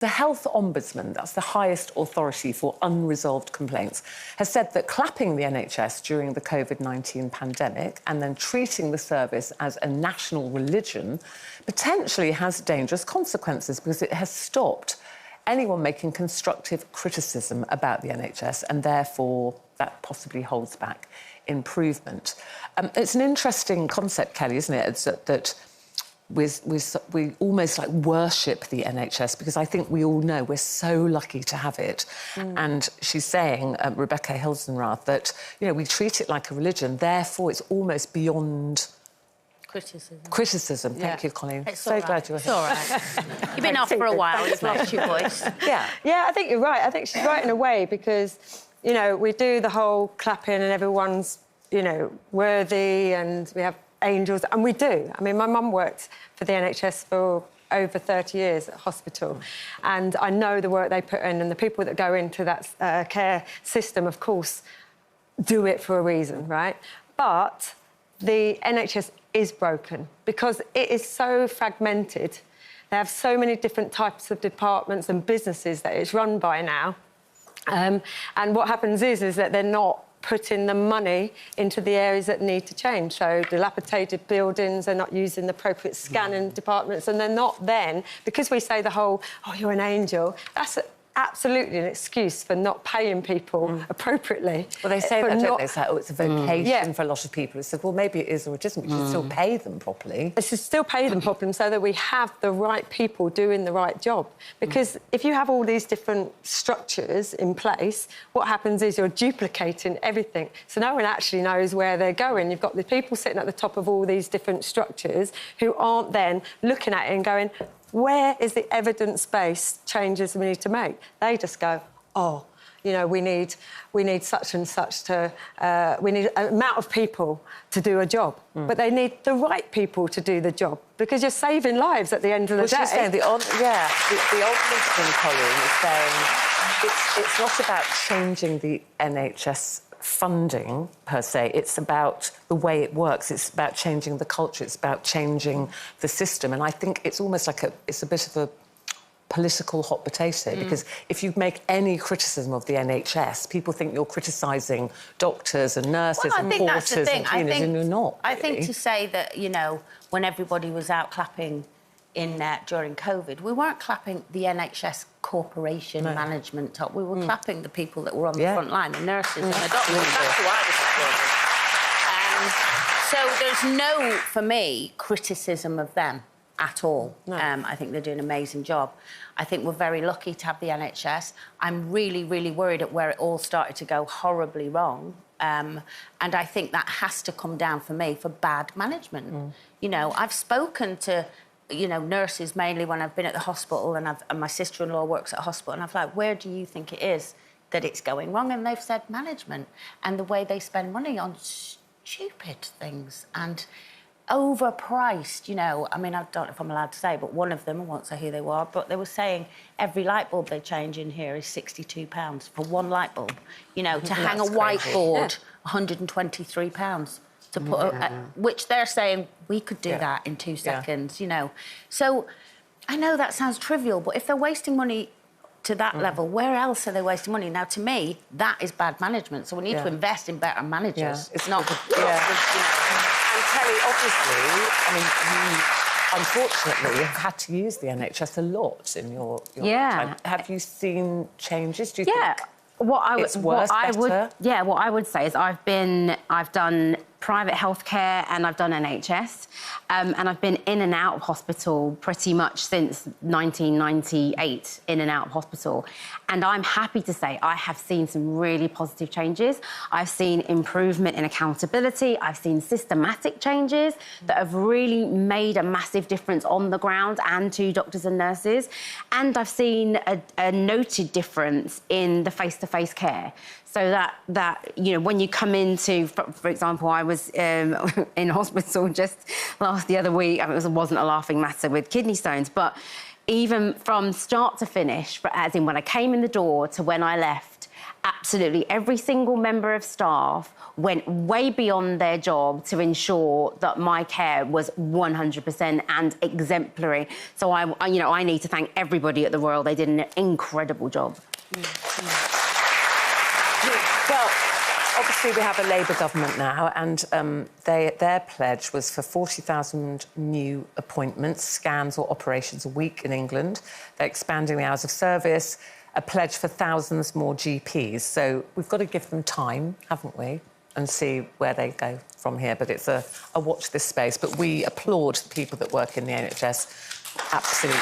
The Health Ombudsman, that's the highest authority for unresolved complaints, has said that clapping the NHS during the COVID-19 pandemic and then treating the service as a national religion potentially has dangerous consequences because it has stopped anyone making constructive criticism about the NHS, and therefore that possibly holds back improvement. It's an interesting concept, Kelly, isn't it? It's that we almost like worship the NHS because I think we all know we're so lucky to have it. And she's saying, Rebecca Hilsenrath, that, you know, we treat it like a religion, therefore it's almost beyond criticism. Thank you, Colleen. It's so glad you were here. It's all right. You've been off for a while, you've lost your voice. Yeah, I think you're right. I think she's right in a way because, you know, we do the whole clapping and everyone's, you know, worthy and we have angels, and we do. I mean, my mum worked for the NHS for over 30 years at hospital, and I know the work they put in, and the people that go into that care system, of course, do it for a reason, right? But the NHS is broken because it is so fragmented. They have so many different types of departments and businesses that it's run by now. And what happens is that they're not putting the money into the areas that need to change. So dilapidated buildings, they're not using the appropriate scanning departments, and they're not then, because we say the whole, oh, you're an angel, that's absolutely an excuse for not paying people appropriately. Well, they say that, don't they? It's like, oh, it's a vocation for a lot of people. It's like, well, maybe it is or it isn't. We should still pay them properly. We should still pay them properly so that we have the right people doing the right job. Because if you have all these different structures in place, what happens is you're duplicating everything. So no one actually knows where they're going. You've got the people sitting at the top of all these different structures who aren't then looking at it and going, where is the evidence-based changes we need to make? They just go, oh, you know, we need such and such to... we need an amount of people to do a job. But they need the right people to do the job because you're saving lives at the end of the day. She's saying the ombudsman colleague is saying it's not about changing the NHS funding per se, it's about the way it works, it's about changing the culture, it's about changing the system. And I think it's almost like it's a bit of a political hot potato because if you make any criticism of the NHS, people think you're criticising doctors and nurses and porters and cleaners, and you're not. I think to say that, you know, when everybody was out clapping during COVID, we weren't clapping the NHS corporation management top. We were clapping the people that were on the front line, the nurses and the doctors. That's who I was applauding. So there's no, for me, criticism of them at all. I think they're doing an amazing job. I think we're very lucky to have the NHS. I'm really, really worried at where it all started to go horribly wrong. And I think that has to come down, for me, for bad management. You know, I've spoken to, you know, nurses mainly when I've been at the hospital, and my sister-in-law works at a hospital, and I've like, where do you think it is that it's going wrong? And they've said management and the way they spend money on stupid things and overpriced, you know. I mean, I don't know if I'm allowed to say, but one of them, I won't say who they were, but they were saying every light bulb they change in here is £62 for one light bulb. You know, to hang a whiteboard, £123. To put which they're saying we could do that in 2 seconds, you know. So I know that sounds trivial, but if they're wasting money to that level, where else are they wasting money? Now, to me, that is bad management. So we need to invest in better managers. It's not... You know. And Kelly, obviously, I mean, you, unfortunately, have had to use the NHS a lot in your time. Have you seen changes? Do you think it's worse, better? What I would say is I've done private healthcare and I've done NHS, and I've been in and out of hospital pretty much since 1998, in and out of hospital. And I'm happy to say I have seen some really positive changes. I've seen improvement in accountability. I've seen systematic changes that have really made a massive difference on the ground and to doctors and nurses. And I've seen a noted difference in the face-to-face care. So that you know, when you come into, for example, I was in hospital just the other week. I mean, it wasn't a laughing matter with kidney stones, but even from start to finish, as in when I came in the door to when I left, absolutely every single member of staff went way beyond their job to ensure that my care was 100% and exemplary. So I need to thank everybody at the Royal. They did an incredible job. Well, obviously we have a Labour government now, and their pledge was for 40,000 new appointments, scans or operations a week in England. They're expanding the hours of service, a pledge for thousands more GPs. So we've got to give them time, haven't we, and see where they go from here. But it's a watch this space. But we applaud the people that work in the NHS. Absolutely.